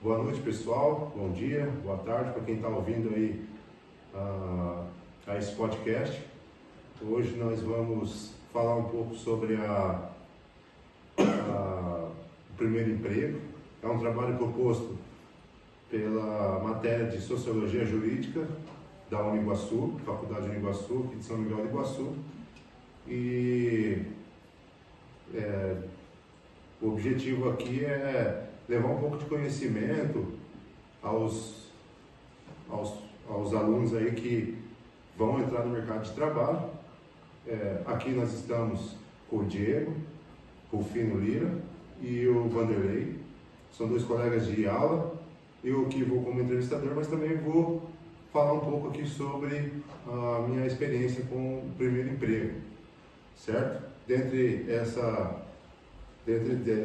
Boa noite, pessoal. Bom dia, boa tarde para quem está ouvindo aí a esse podcast. Hoje nós vamos falar um pouco sobre o primeiro emprego. É um trabalho proposto pela matéria de Sociologia Jurídica da Uniguaçu, Faculdade Uniguaçu, aqui de São Miguel do Iguaçu. E o objetivo aqui é levar um pouco de conhecimento aos alunos aí que vão entrar no mercado de trabalho. Aqui nós estamos com o Diego, Rufino Lira e o Vanderlei. São dois colegas de aula. Eu aqui vou como entrevistador, mas também vou falar um pouco aqui sobre a minha experiência com o primeiro emprego, certo?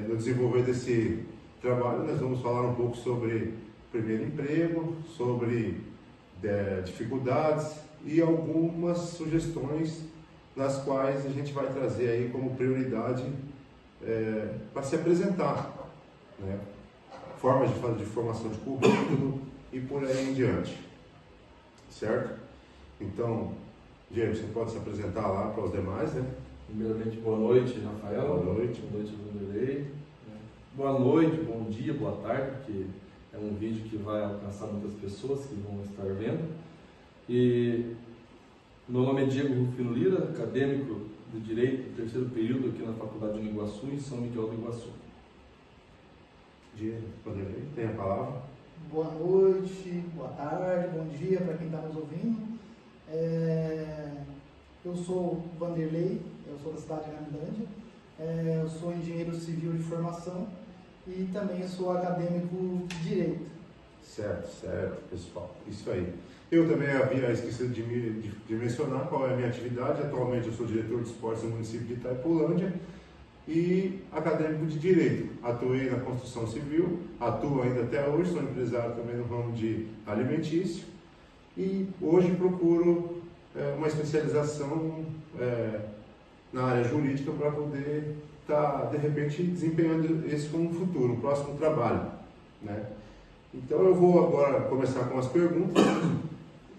No desenvolver desse trabalho, nós vamos falar um pouco sobre primeiro emprego, sobre dificuldades e algumas sugestões nas quais a gente vai trazer aí como prioridade para se apresentar, né? Formas de fazer de formação de currículo e por aí em diante, certo? Então, Diego, você pode se apresentar lá para os demais, né? Primeiramente, boa noite, Rafael. Boa noite. Boa noite, Vanderlei. Boa noite, bom dia, boa tarde, porque é um vídeo que vai alcançar muitas pessoas que vão estar vendo. E meu nome é Diego Rufino Lira, acadêmico de Direito, terceiro período aqui na Faculdade de Iguaçu, em São Miguel do Iguaçu. Diego, Vanderlei, tem a palavra. Boa noite, boa tarde, bom dia para quem está nos ouvindo. Eu sou o Vanderlei, eu sou da cidade de Ramilândia, eu sou engenheiro civil de formação e também sou acadêmico de Direito. Certo, pessoal, isso aí. Eu também havia esquecido de mencionar qual é a minha atividade. Atualmente eu sou diretor de esportes no município de Itaipulândia e acadêmico de Direito. Atuei na construção civil, atuo ainda até hoje, sou empresário também no ramo de alimentício e hoje procuro uma especialização na área jurídica para poder estar, de repente, desempenhando esse como um futuro, um próximo trabalho, né? Então eu vou agora começar com as perguntas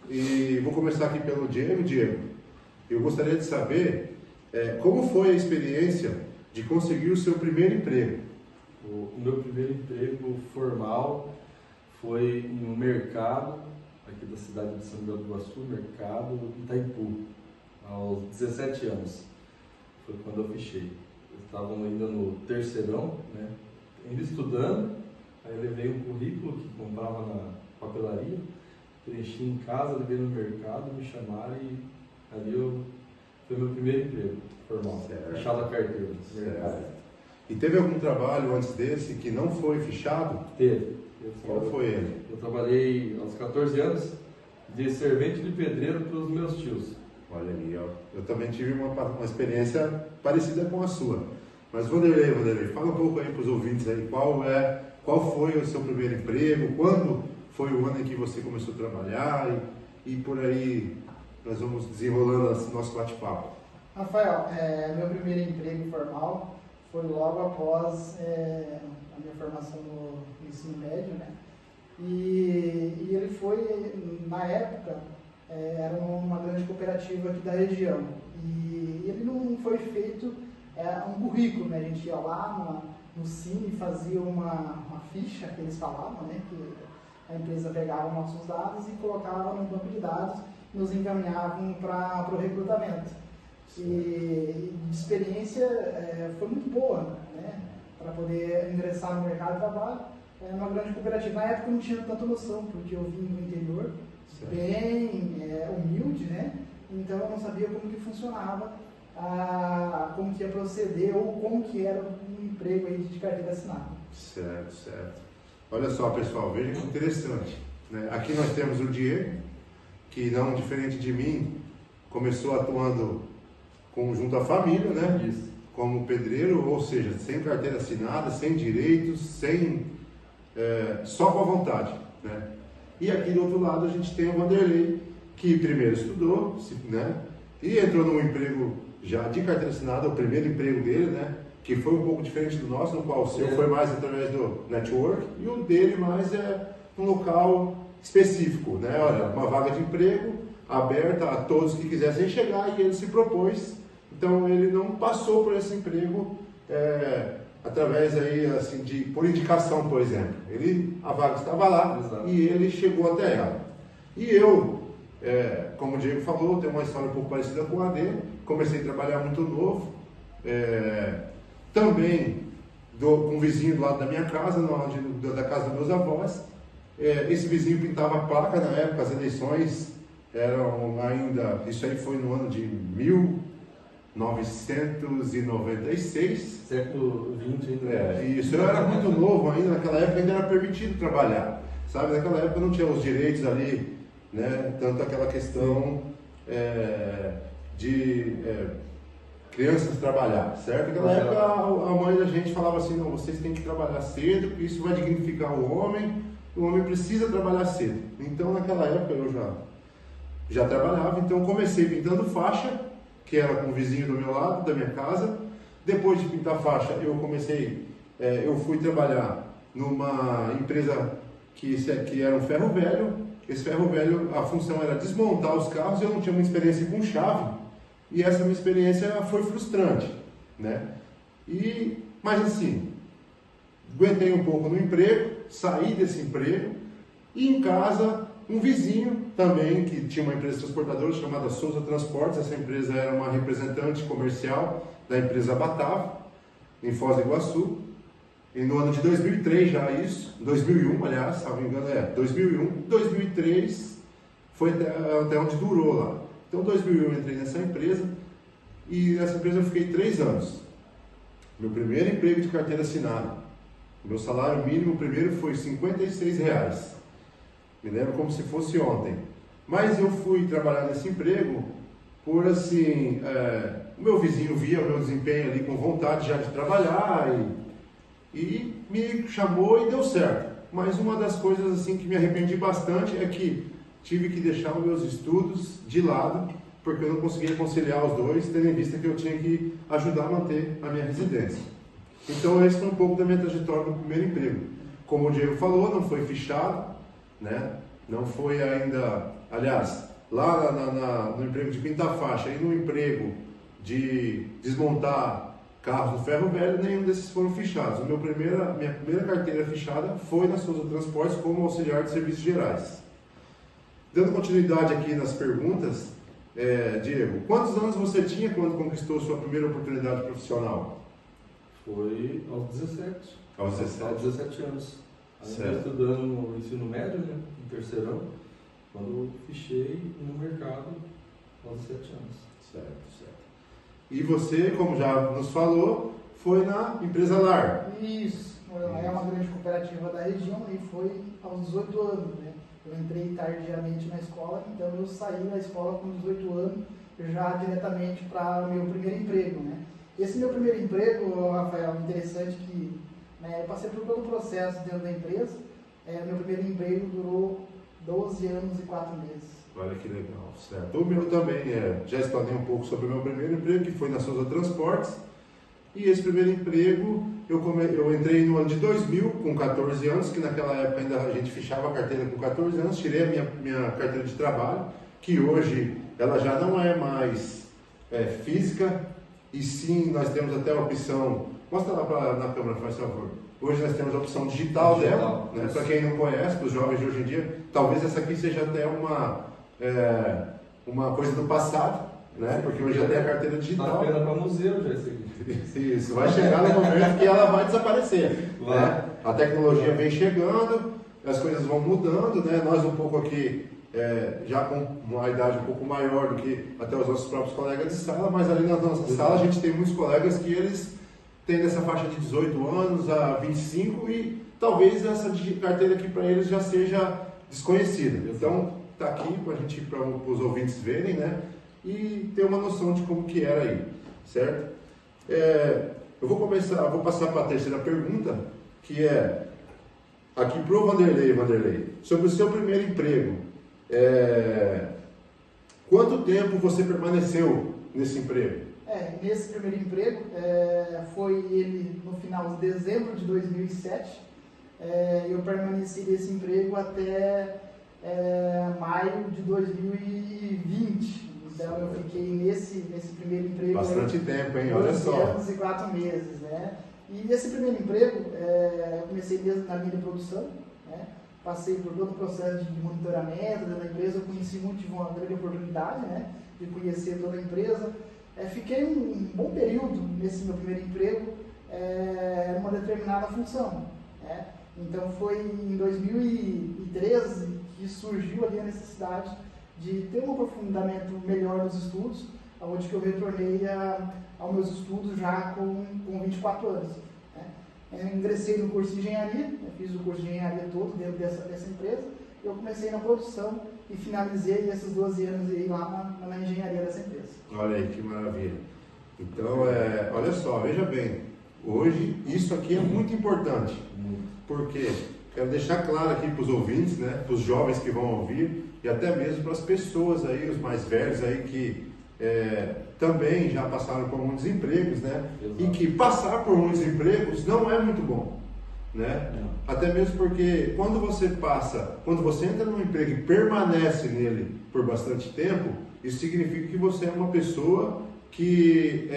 e vou começar aqui pelo Diego. Diego, eu gostaria de saber como foi a experiência de conseguir o seu primeiro emprego. O meu primeiro emprego formal foi em um mercado aqui da cidade de São Miguel do Iguaçu, mercado Itaipu, aos 17 anos. Foi quando eu fichei. Eu estava ainda no terceirão, né? Ainda estudando, aí eu levei um currículo que comprava na papelaria, preenchi em casa, levei no mercado, me chamaram e ali foi meu primeiro emprego formal, fichado a carteira. E teve algum trabalho antes desse que não foi fichado? Teve. Qual foi ele? Eu trabalhei aos 14 anos de servente de pedreiro para os meus tios. Olha aí, ó. Eu também tive uma experiência parecida com a sua. Mas Vanderlei, fala um pouco aí para os ouvintes aí, qual foi o seu primeiro emprego, quando foi o ano em que você começou a trabalhar e por aí nós vamos desenrolando nosso bate-papo. Rafael, meu primeiro emprego formal foi logo após a minha formação no ensino médio, né? E ele foi, na época, era uma grande cooperativa aqui da região. E ele não foi feito um currículo, né? A gente ia lá no Cine, fazia uma ficha que eles falavam, né? Que a empresa pegava nossos dados e colocava no banco de dados e nos encaminhavam para o recrutamento. E de experiência foi muito boa, né? Para poder ingressar no mercado de trabalho numa grande cooperativa. Na época eu não tinha tanta noção, porque eu vim do interior, bem humilde, né? Então eu não sabia como que funcionava, como que ia proceder ou como que era um emprego aí de carteira assinada. Certo. Olha só, pessoal, veja que interessante, né? Aqui nós temos o Diego, que não diferente de mim, começou atuando junto à família, né? Isso. Como pedreiro, ou seja, sem carteira assinada, sem direitos, só com a vontade, né? E aqui do outro lado a gente tem o Vanderlei, que primeiro estudou, né? E entrou num emprego já de carteira assinada, o primeiro emprego dele, né? que foi um pouco diferente do nosso, no qual o seu foi mais através do network e o dele mais é um local específico, né? Olha, uma vaga de emprego aberta a todos que quisessem chegar e ele se propôs. Então ele não passou por esse emprego através aí assim por indicação, por exemplo. A vaga estava lá. Exato. E ele chegou até ela. E eu, como o Diego falou, tenho uma história um pouco parecida com a dele. Comecei a trabalhar muito novo. Também com um vizinho do lado da minha casa, da casa dos meus avós. Esse vizinho pintava a placa na época, as eleições eram ainda, isso aí foi no ano de 1996. Século XX ainda. Isso, eu era muito novo ainda, naquela época ainda era permitido trabalhar, sabe? Naquela época não tinha os direitos ali, né? Tanto aquela questão de crianças trabalhar, certo? Naquela época a mãe da gente falava assim, não, vocês têm que trabalhar cedo, porque isso vai dignificar o homem precisa trabalhar cedo. Então naquela época eu já trabalhava, então comecei pintando faixa, que era com o vizinho do meu lado, da minha casa. Depois de pintar faixa, eu fui trabalhar numa empresa que era um ferro velho. Esse ferro velho, a função era desmontar os carros, eu não tinha muita experiência com chave, e essa minha experiência foi frustrante, né? Mas assim, aguentei um pouco no emprego, saí desse emprego, e em casa, um vizinho também, que tinha uma empresa transportadora chamada Souza Transportes. Essa empresa era uma representante comercial da empresa Batavo, em Foz do Iguaçu. E no ano de 2003 já isso, 2001 aliás, se não me engano 2001, 2003 foi até onde durou lá. Então em 2001 eu entrei nessa empresa, e nessa empresa eu fiquei 3 anos. Meu primeiro emprego de carteira assinada. Meu salário mínimo primeiro foi R$56. Me lembro como se fosse ontem. Mas eu fui trabalhar nesse emprego por assim, o meu vizinho via o meu desempenho ali com vontade já de trabalhar e me chamou e deu certo. Mas uma das coisas assim que me arrependi bastante é que tive que deixar os meus estudos de lado, porque eu não conseguia conciliar os dois, tendo em vista que eu tinha que ajudar a manter a minha residência. Então esse foi um pouco da minha trajetória no primeiro emprego. Como o Diego falou, não foi fichado, né? Não foi ainda, aliás, lá no emprego de pintar faixa e no emprego de desmontar carros do ferro velho, nenhum desses foram fichados. Minha primeira carteira fichada foi na Souza Transportes como auxiliar de serviços gerais. Dando continuidade aqui nas perguntas, Diego, quantos anos você tinha quando conquistou sua primeira oportunidade profissional? Foi aos 17. Aos 17? Aos 17 anos. Ainda estudando no ensino médio, né, no terceirão, quando eu fichei no mercado aos 17 anos. Certo. E você, como já nos falou, foi na empresa Lar. Isso. É uma grande cooperativa da região e foi aos 18 anos, né? Eu entrei tardiamente na escola, então eu saí da escola com 18 anos, já diretamente para o meu primeiro emprego, né? Esse meu primeiro emprego, Rafael, interessante que eu passei por todo o processo dentro da empresa. Meu primeiro emprego durou 12 anos e 4 meses. Olha que legal, certo. O meu também, já explanei um pouco sobre o meu primeiro emprego, que foi na Souza Transportes. E esse primeiro emprego, eu entrei no ano de 2000, com 14 anos, que naquela época ainda a gente fichava a carteira com 14 anos, tirei a minha carteira de trabalho, que hoje ela já não é mais física, e sim nós temos até a opção, mostra lá na câmera, faz favor. Hoje nós temos a opção digital dela, né? Para quem não conhece, para os jovens de hoje em dia, talvez essa aqui seja até uma coisa do passado, né? Porque hoje já tem a carteira digital. Está para museu já esse aqui. Isso, vai chegar no momento que ela vai desaparecer. Né? A tecnologia vem chegando, as coisas vão mudando, né? Nós um pouco aqui, já com uma idade um pouco maior do que até os nossos próprios colegas de sala, mas ali na nossa sala a gente tem muitos colegas que eles têm dessa faixa de 18 anos a 25 e talvez essa carteira aqui para eles já seja desconhecida. Então está aqui para os ouvintes verem, né? E ter uma noção de como que era aí, certo? Eu vou passar para a terceira pergunta, que é aqui para o Vanderlei, sobre o seu primeiro emprego. Quanto tempo você permaneceu nesse emprego? Nesse primeiro emprego, foi ele no final de dezembro de 2007. Eu permaneci nesse emprego até maio de 2020. Então eu fiquei nesse primeiro emprego. Bastante tempo, hein? Olha só. 12 anos e 4 meses, né? E nesse primeiro emprego, eu comecei mesmo na linha de produção, né? Passei por todo o processo de monitoramento da empresa, eu conheci muito, tive uma grande oportunidade, né? De conhecer toda a empresa. Fiquei um bom período nesse meu primeiro emprego, uma determinada função, né? Então foi em 2013 que surgiu ali a necessidade de ter um aprofundamento melhor nos estudos, onde que eu retornei aos meus estudos já com 24 anos. Né? Eu ingressei no curso de engenharia, fiz o curso de engenharia todo dentro dessa empresa, eu comecei na produção e finalizei esses 12 anos aí lá na engenharia dessa empresa. Olha aí que maravilha. Então, olha só, veja bem, hoje isso aqui é muito importante, porque quero deixar claro aqui para os ouvintes, né, para os jovens que vão ouvir e até mesmo para as pessoas aí, os mais velhos aí que também já passaram por muitos empregos, né? Exato. E que passar por muitos empregos não é muito bom, né? Até mesmo porque quando você entra num emprego e permanece nele por bastante tempo, isso significa que você é uma pessoa que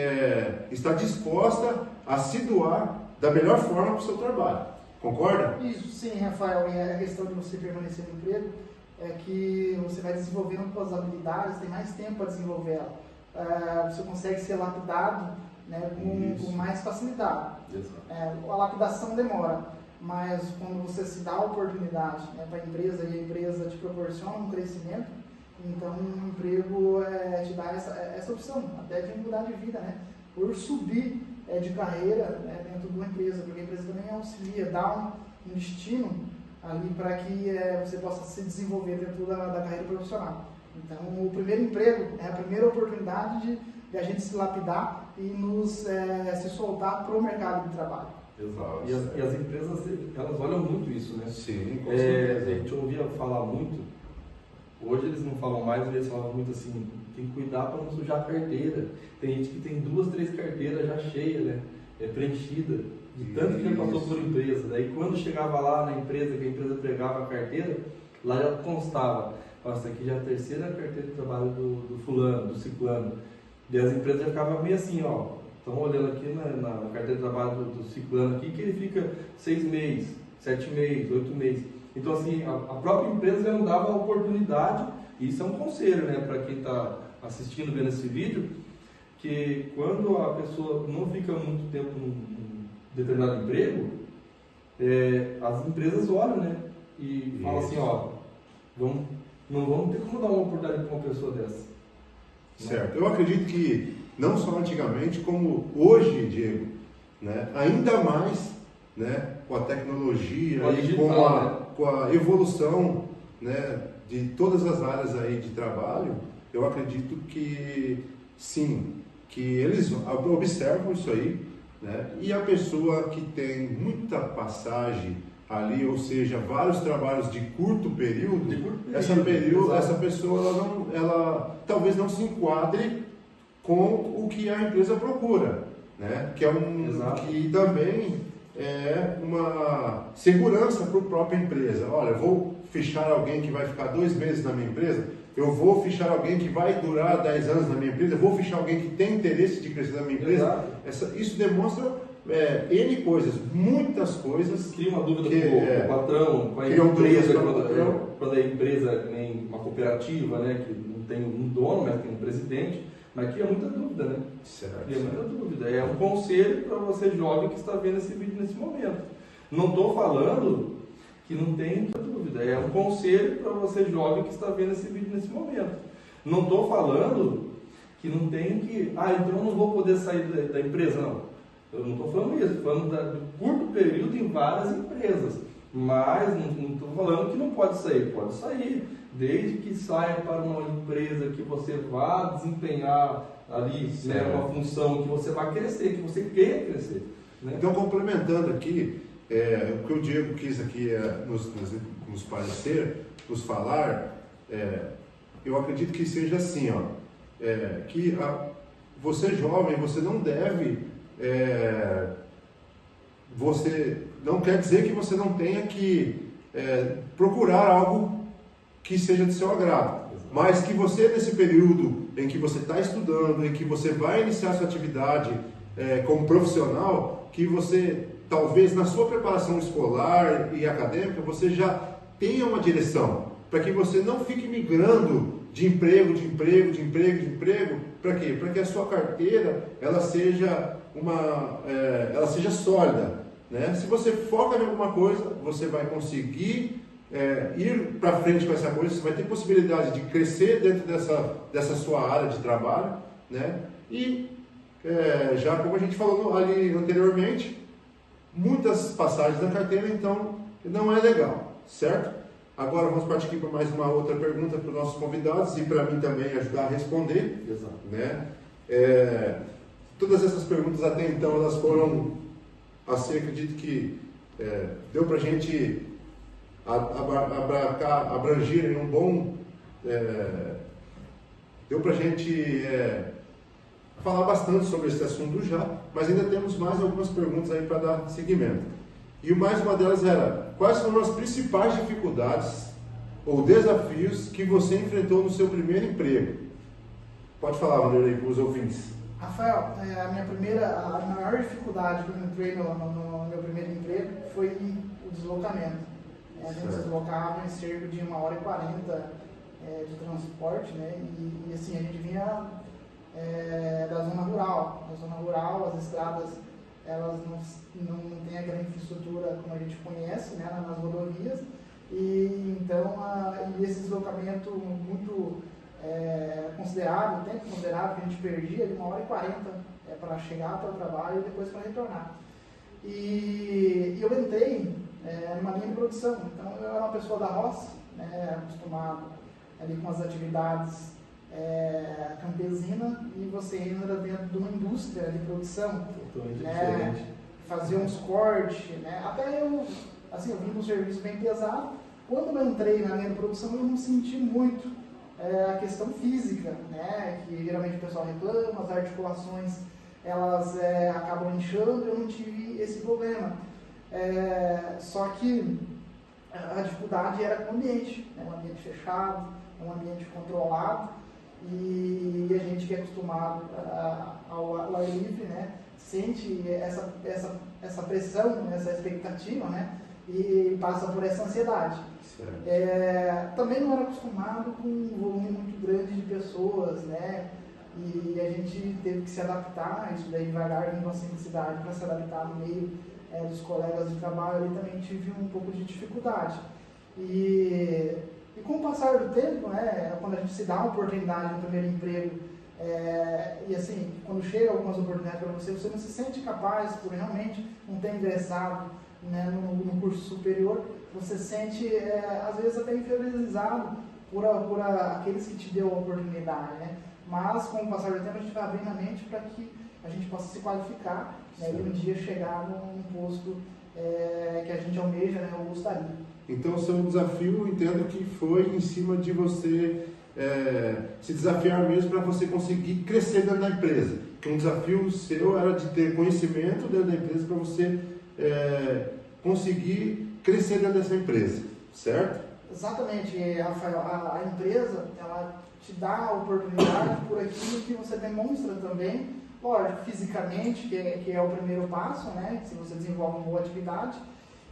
está disposta a se doar da melhor forma para o seu trabalho. Concorda? Isso, sim, Rafael. E a questão de você permanecer no emprego é que você vai desenvolvendo suas habilidades, tem mais tempo para desenvolvê-la. Você consegue ser lapidado, né, com mais facilidade. A lapidação demora, mas quando você se dá a oportunidade, né, para a empresa e a empresa te proporciona um crescimento, então o emprego te dá essa opção, até de mudar de vida, né, por subir de carreira, né, dentro de uma empresa, porque a empresa também auxilia, dá um destino ali para que você possa se desenvolver dentro da carreira profissional. Então, o primeiro emprego é a primeira oportunidade de a gente se lapidar e se soltar para o mercado de trabalho. Exato. E as empresas, elas olham muito isso, né? Sim, com certeza. A gente ouvia falar muito, hoje eles não falam mais, eles falam muito assim, tem que cuidar para não sujar a carteira. Tem gente que tem 2, 3 carteiras já cheias, né? Preenchida, de tanto que ele passou por empresa. Daí quando chegava lá na empresa, que a empresa pregava a carteira, lá já constava, nossa, aqui já é a 3ª carteira de trabalho do fulano, do ciclano. E as empresas já ficavam meio assim, ó, estão olhando aqui na carteira de trabalho do ciclano aqui, que ele fica 6 meses, 7 meses, 8 meses. Então assim, a própria empresa já não dava a oportunidade, e isso é um conselho, né, para quem está assistindo, vendo esse vídeo, que quando a pessoa não fica muito tempo num determinado emprego, as empresas olham, né, e falam assim, ó, não vamos ter como dar uma oportunidade para uma pessoa dessa. Certo. Eu acredito que não só antigamente, como hoje, Diego, né, ainda mais, né, com a tecnologia e com a evolução, né, de todas as áreas aí de trabalho, eu acredito que sim, que eles observam isso aí, né, e a pessoa que tem muita passagem ali, ou seja, vários trabalhos de curto período, essa pessoa ela talvez não se enquadre com o que a empresa procura, né? Que que também é uma segurança para a própria empresa. Olha, eu vou fichar alguém que vai ficar 2 meses na minha empresa, eu vou fichar alguém que vai durar 10 anos na minha empresa, eu vou fichar alguém que tem interesse de crescer na minha empresa. Isso demonstra N coisas, muitas coisas. Cria uma dúvida com o patrão, com a empresa, quando a empresa nem uma cooperativa, né, que não tem um dono, mas tem um presidente, mas cria muita dúvida, né? Certo. Cria muita dúvida. É um conselho para você jovem que está vendo esse vídeo nesse momento. Não estou falando que não tem muita dúvida, é um conselho para você jovem que está vendo esse vídeo nesse momento. Não estou falando que não tem que, então eu não vou poder sair da empresa, não. Eu não estou falando isso, estou falando do curto período em várias empresas, mas não estou falando que não pode sair, desde que saia para uma empresa que você vá desempenhar ali, né, uma função que você vai crescer, que você quer crescer. Né? Então, complementando aqui, o que o Diego quis aqui nos parecer, nos falar, eu acredito que seja assim, ó, que você jovem, você não deve, você não quer dizer que você não tenha que procurar algo que seja de seu agrado, mas que você, nesse período em que você está estudando, em que você vai iniciar sua atividade como profissional, que você, talvez na sua preparação escolar e acadêmica, você já tenha uma direção, para que você não fique migrando de emprego, para quê? Para que a sua carteira ela seja ela seja sólida, né? Se você foca em alguma coisa, você vai conseguir ir para frente com essa coisa, você vai ter possibilidade de crescer dentro dessa sua área de trabalho, né? E já como a gente falou ali anteriormente, muitas passagens da carteira, então não é legal, certo? Agora vamos partir para mais uma outra pergunta para os nossos convidados e para mim também ajudar a responder. Exato. Né? Todas essas perguntas até então elas foram assim, acredito que deu para a gente abrangir em um bom, deu para a gente falar bastante sobre esse assunto já, mas ainda temos mais algumas perguntas aí para dar seguimento. E mais uma delas era: quais foram as principais dificuldades ou desafios que você enfrentou no seu primeiro emprego? Pode falar, Wanderley, para os ouvintes. Rafael, a maior dificuldade que eu entrei no meu primeiro emprego foi o deslocamento. A gente se deslocava em cerca de 1h40 de transporte, né? E assim, a gente vinha da zona rural. Na zona rural, as estradas elas não têm aquela infraestrutura como a gente conhece, né, nas rodovias, e então esse deslocamento muito considerável, o tempo considerável que a gente perdia, de 1h40 para chegar até o trabalho e depois para retornar. E eu entrei numa linha de produção, então eu era uma pessoa da roça, né, acostumado ali com as atividades campesina, e você entra dentro de uma indústria de produção, diferente. Fazer uns cortes, né? Até eu vim de um serviço bem pesado. Quando eu entrei na linha de produção, eu não senti muito a questão física, né? Que geralmente o pessoal reclama, as articulações elas acabam inchando. Eu não tive esse problema, só que a dificuldade era com o ambiente, né? Um ambiente fechado, um ambiente controlado, e a gente que é acostumado ao ar livre, né, sente essa pressão, essa expectativa, né, e passa por essa ansiedade. Também não era acostumado com um volume muito grande de pessoas, né, e a gente teve que se adaptar a isso daí devagar, vindo uma simplicidade para se adaptar no meio dos colegas de trabalho. Ali também tive um pouco de dificuldade. E com o passar do tempo, né, quando a gente se dá uma oportunidade no primeiro emprego, e assim, quando chega algumas oportunidades para você, você não se sente capaz, por realmente não ter ingressado, né, no curso superior, você se sente, às vezes, até inferiorizado por aqueles que te deu a oportunidade, né? Mas, com o passar do tempo, a gente vai abrindo a mente para que a gente possa se qualificar, né, e um dia chegar num posto que a gente almeja, né, ou gostaria. Então, o seu desafio, entendo que foi em cima de você se desafiar mesmo para você conseguir crescer dentro da empresa. Que um desafio seu era de ter conhecimento dentro da empresa para você conseguir crescer dentro dessa empresa, certo? Exatamente, Rafael. A empresa, ela te dá a oportunidade por aquilo que você demonstra também, lógico, fisicamente, que é o primeiro passo, né? Se você desenvolve uma boa atividade.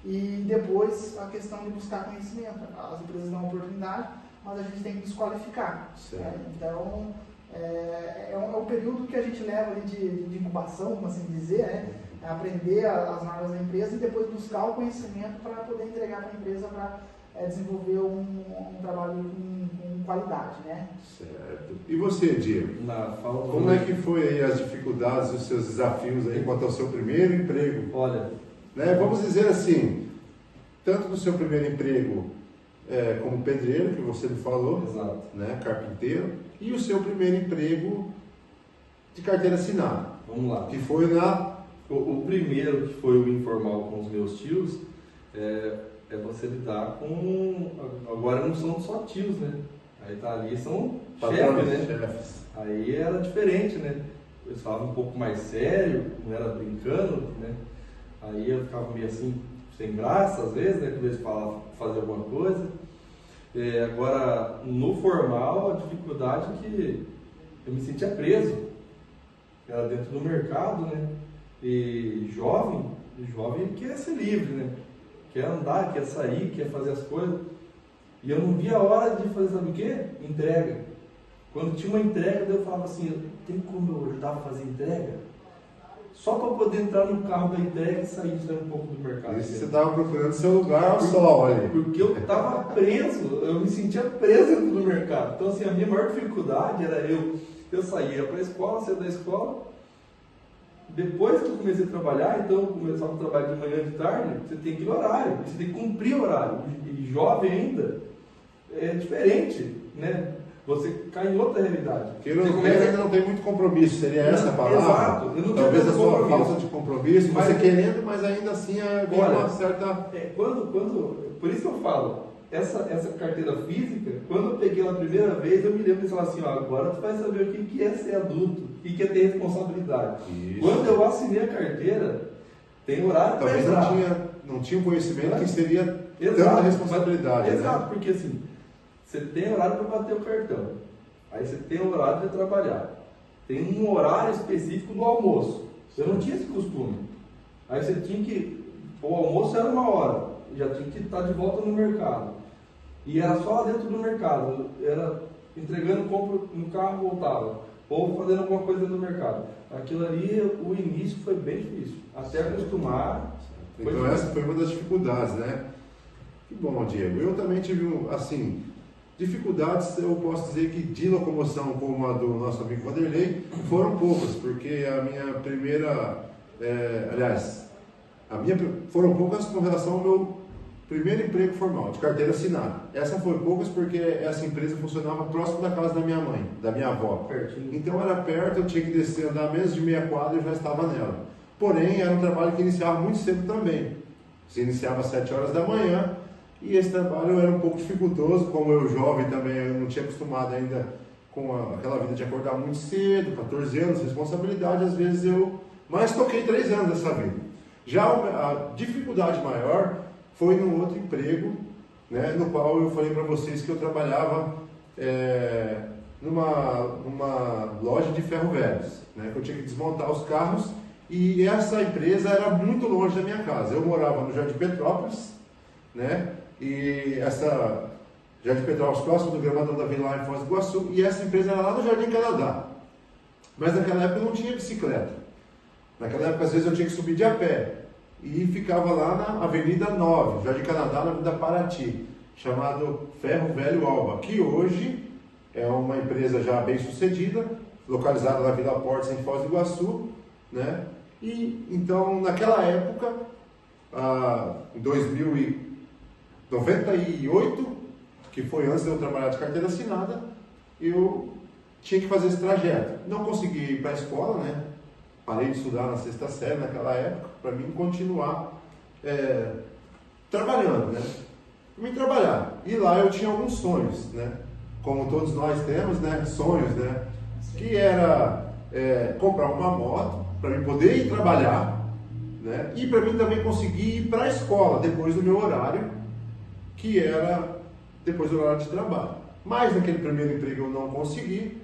E depois a questão de buscar conhecimento. As empresas dão oportunidade, mas a gente tem que desqualificar. Então, é um período que a gente leva ali de incubação, como assim dizer, né? Aprender as normas da empresa e depois buscar o conhecimento para poder entregar para a empresa para desenvolver um trabalho com qualidade, né? Certo. E você, Diego? Como é que foi aí as dificuldades, os seus desafios aí quanto ao seu primeiro emprego? Olha, né? Vamos dizer assim, tanto no seu primeiro emprego como pedreiro, que você me falou, exato, né, carpinteiro, e o seu primeiro emprego de carteira assinada. Vamos lá. Que foi o primeiro, que foi o informal com os meus tios, é você lidar com... Agora não são só tios, né? Aí tá ali, são chefes, né? Chefes. Aí era diferente, né? eles falavam um pouco mais sério, não era brincando, né? Aí eu ficava meio assim, sem graça às vezes, né? Quando eles falavam fazer alguma coisa. Agora, no formal, a dificuldade é que eu me sentia preso. Era dentro do mercado, né? E jovem quer ser livre, né? Quer andar, quer sair, quer fazer as coisas. E eu não via a hora de fazer, sabe o quê? Entrega. Quando tinha uma entrega, eu falava assim, tem como eu ajudar a fazer entrega? Só para poder entrar no carro da entrega e sair um pouco do mercado. Isso você estava procurando seu lugar ao sol ali. Porque eu estava preso, eu me sentia preso dentro do mercado. Então, assim, a minha maior dificuldade era eu saía para a escola, saía da escola. Depois que eu comecei a trabalhar, então eu começava a trabalhar de manhã e de tarde, você tem que ir no horário, você tem que cumprir o horário. E jovem ainda é diferente, né? Você cai em outra realidade. Porque ainda não tem muito compromisso, seria essa a palavra? Exato. Eu não Talvez a sua compromisso. falta de compromisso, Mas você querendo, mas ainda assim havia uma certa... Por isso que eu falo, essa carteira física, quando eu peguei ela a primeira vez, eu me lembro de falar assim, agora tu vai saber o que é ser adulto, o que é ter responsabilidade. Isso. Quando eu assinei a carteira, tem horário para Talvez entrar. não tinha um conhecimento que seria Exato, tanta responsabilidade. Exato, né? porque assim, você tem horário para bater o cartão, aí você tem horário para trabalhar, tem um horário específico do almoço. Eu não tinha esse costume. Aí você tinha que, o almoço era 1 hora, já tinha que estar de volta no mercado. E era só lá dentro do mercado, era entregando compra no carro, voltava, ou fazendo alguma coisa no mercado. Aquilo ali, o início foi bem difícil, até acostumar. Então essa foi uma das dificuldades, né? Que bom, Diego. Eu também tive, assim, dificuldades, eu posso dizer que de locomoção, como a do nosso amigo Vanderlei, foram poucas, porque a minha primeira, foram poucas com relação ao meu primeiro emprego formal, de carteira assinada. Essa foi poucas porque essa empresa funcionava próximo da casa da minha mãe, da minha avó. Pertinho. Então era perto, eu tinha que descer, andar menos de meia quadra e já estava nela. Porém, era um trabalho que iniciava muito cedo também. Se iniciava às 7 horas da manhã e esse trabalho era um pouco dificultoso, como eu jovem também, eu não tinha acostumado ainda com aquela vida de acordar muito cedo, 14 anos, responsabilidade, às vezes mas toquei 3 anos dessa vida. Já a dificuldade maior foi num outro emprego, né, no qual eu falei para vocês que eu trabalhava numa loja de ferro velhos, né, que eu tinha que desmontar os carros e essa empresa era muito longe da minha casa. Eu morava no Jardim Petrópolis, né, e essa Jardim Petrópolis próximo do Gramadão da Vila em Foz do Iguaçu, e essa empresa era lá no Jardim Canadá. Mas naquela época eu não tinha bicicleta. Naquela época às vezes eu tinha que subir de a pé. E ficava lá na Avenida 9, Jardim Canadá, na Avenida Paraty, chamado Ferro Velho Alba, que hoje é uma empresa já bem sucedida, localizada na Vila Portes, em Foz do Iguaçu, né? E então, naquela época, em 1998, que foi antes de eu trabalhar de carteira assinada, eu tinha que fazer esse trajeto. Não consegui ir para a escola, né? Parei de estudar na 6ª série naquela época, para mim continuar trabalhando, né? Para mim trabalhar. E lá eu tinha alguns sonhos, né? Como todos nós temos, né? Sonhos, né? Que era comprar uma moto, para mim poder ir trabalhar, né? E para mim também conseguir ir para a escola depois do meu horário, que era depois do horário de trabalho. Mas naquele primeiro emprego eu não consegui.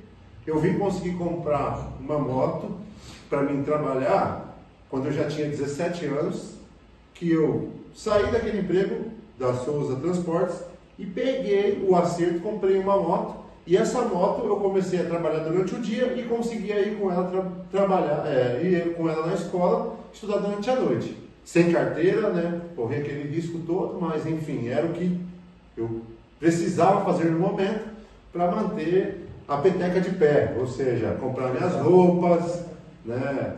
Eu vim conseguir comprar uma moto para mim trabalhar quando eu já tinha 17 anos, que eu saí daquele emprego da Souza Transportes e peguei o acerto, comprei uma moto, e essa moto eu comecei a trabalhar durante o dia e conseguia ir com ela ir com ela na escola, estudar durante a noite, sem carteira, né, correr aquele risco todo, mas enfim, era o que eu precisava fazer no momento para manter a peteca de pé, ou seja, comprar minhas roupas, né,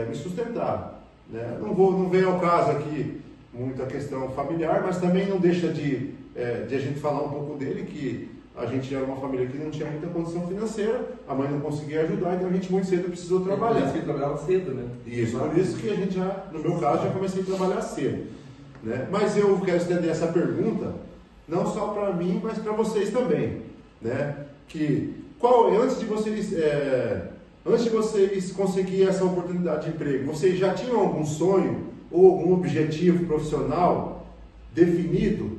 me sustentar, né? Não vem ao caso aqui muito a questão familiar, mas também não deixa de a gente falar um pouco dele, que a gente era uma família que não tinha muita condição financeira, a mãe não conseguia ajudar, então a gente muito cedo precisou trabalhar. Por isso que trabalhava cedo, né? Isso, por isso que a gente já, no meu caso, já comecei a trabalhar cedo, né? Mas eu quero estender essa pergunta, não só para mim, mas para vocês também, né? Antes de vocês Antes de vocês conseguirem essa oportunidade de emprego, vocês já tinham algum sonho ou algum objetivo profissional definido?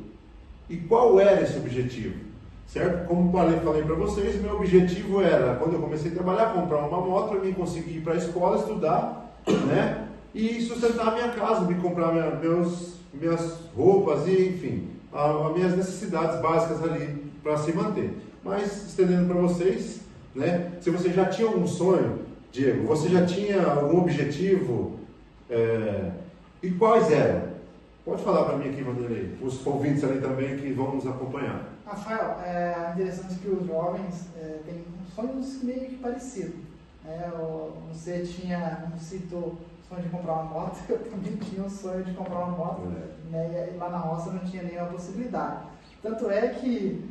E qual era esse objetivo? Certo? Como falei para vocês, meu objetivo era, quando eu comecei a trabalhar, comprar uma moto para mim conseguir ir para a escola, estudar, né? E sustentar a minha casa, me comprar minhas roupas e, enfim, as minhas necessidades básicas ali para se manter. Mas, estendendo para vocês, né? Se você já tinha algum sonho, Diego, você já tinha algum objetivo, e quais eram? Pode falar para mim aqui, Vanderlei, os ouvintes ali também que vão nos acompanhar. Rafael, é interessante que os jovens têm sonhos meio que parecidos. Você tinha, como citou, o sonho de comprar uma moto, eu também tinha o sonho de comprar uma moto, né? E lá na roça não tinha nenhuma possibilidade. Tanto é que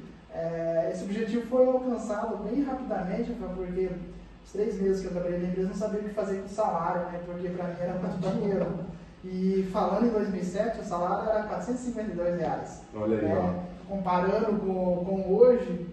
esse objetivo foi alcançado bem rapidamente, porque os 3 meses que eu trabalhei na empresa não sabia o que fazer com o salário, né? Porque para mim era muito dinheiro. E falando em 2007, o salário era R$452. Olha aí, ó. Comparando com hoje,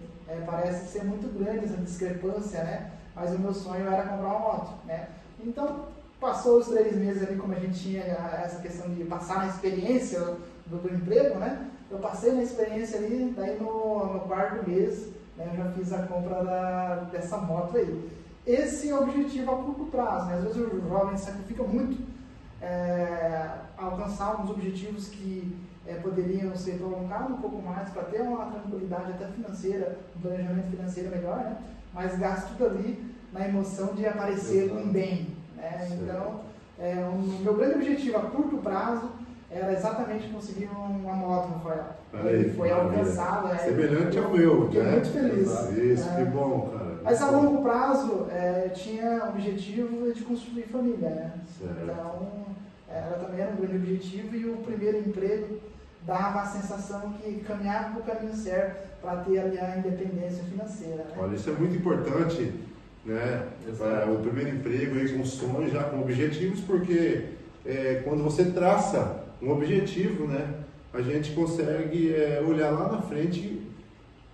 parece ser muito grande essa discrepância, né? Mas o meu sonho era comprar uma moto, né? Então, passou os 3 meses ali, como a gente tinha essa questão de passar na experiência do emprego, né? Eu passei na experiência ali, daí no 4º mês, né, eu já fiz a compra dessa moto aí. Esse é o objetivo a curto prazo, né? Às vezes o jovem sacrifica muito alcançar alguns objetivos que poderiam ser prolongados um pouco mais para ter uma tranquilidade até financeira, um planejamento financeiro melhor, né? Mas gasta tudo ali na emoção de aparecer um bem, né? Então, o meu grande objetivo a curto prazo era exatamente conseguir uma moto, Rafael. Ele foi alcançado. Semelhante ao meu, fiquei muito feliz. Isso, que bom, cara. Mas a longo prazo, tinha o objetivo de construir família, né? Certo. Então, ela também era um grande objetivo e o primeiro emprego dava a sensação que caminhava para o caminho certo para ter ali a independência financeira, né? Olha, isso é muito importante, né? O primeiro emprego aí com sonhos, já com objetivos, porque quando você traça um objetivo, né? A gente consegue olhar lá na frente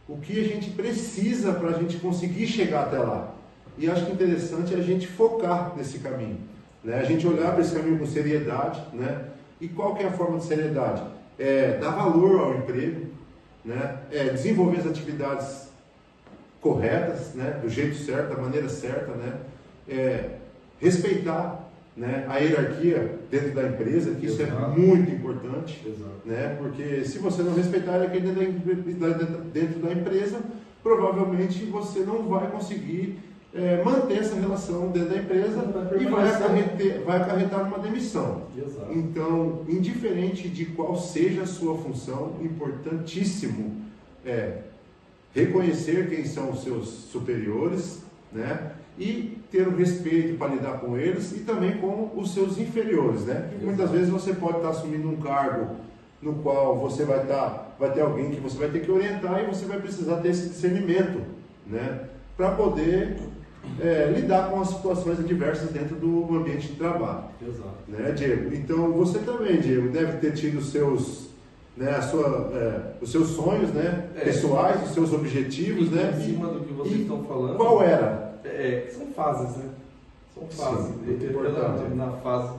o que a gente precisa para a gente conseguir chegar até lá. E acho que interessante é a gente focar nesse caminho, né? A gente olhar para esse caminho com seriedade, né? E qual que é a forma de seriedade? Dar valor ao emprego, né? Desenvolver as atividades corretas, né? Do jeito certo, da maneira certa, né? Respeitar, né? A hierarquia dentro da empresa, que isso é muito importante, né? Porque se você não respeitar a hierarquia dentro da empresa, provavelmente você não vai conseguir manter essa relação dentro da empresa e vai acarretar uma demissão. Exato. Então, indiferente de qual seja a sua função, importantíssimo reconhecer quem são os seus superiores, né? E ter o respeito para lidar com eles e também com os seus inferiores, né? Porque muitas vezes você pode estar assumindo um cargo no qual você vai ter alguém que você vai ter que orientar e você vai precisar ter esse discernimento, né? Para poder lidar com as situações adversas dentro do ambiente de trabalho. Exato. Né, Diego? Então, você também, Diego, deve ter tido os seus, né, os seus sonhos, né, pessoais, os seus objetivos, né? Em cima do que vocês estão falando. Qual era? São fases, né? São fases. Sim, muito importante. Na fase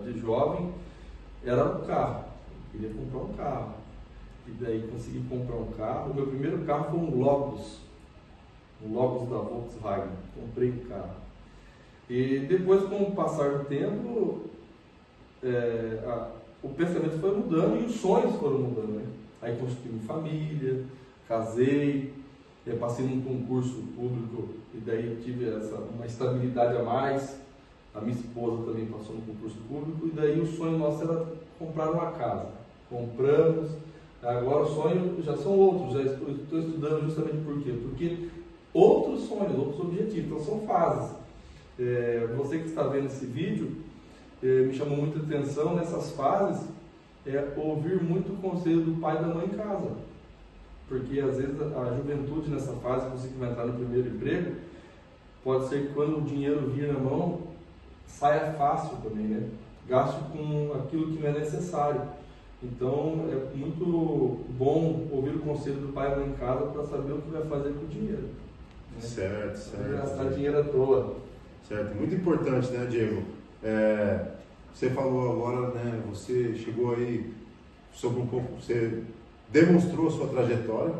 de jovem, era um carro. Eu queria comprar um carro. E daí consegui comprar um carro. O meu primeiro carro foi um Lotus. Um Lotus da Volkswagen. Comprei um carro. E depois, com o passar do tempo, o pensamento foi mudando e os sonhos foram mudando, né? Aí construí família, casei, passei num concurso público e daí tive uma estabilidade a mais. A minha esposa também passou no concurso público e daí o sonho nosso era comprar uma casa. Compramos. Agora o sonho já são outros, já estou estudando justamente por quê? Porque outros sonhos, outros objetivos, então são fases. Você que está vendo esse vídeo, me chamou muita atenção nessas fases, ouvir muito o conselho do pai e da mãe em casa. Porque às vezes a juventude nessa fase, você que vai entrar no primeiro emprego, pode ser que quando o dinheiro vir na mão, saia fácil também, né? Gaste com aquilo que não é necessário. Então é muito bom ouvir o conselho do pai e da mãe em casa para saber o que vai fazer com o dinheiro. Né? Certo, certo. Não ia gastar dinheiro à toa. Certo, muito importante, né, Diego? Você falou agora, né, você chegou aí sobre um pouco, você demonstrou sua trajetória,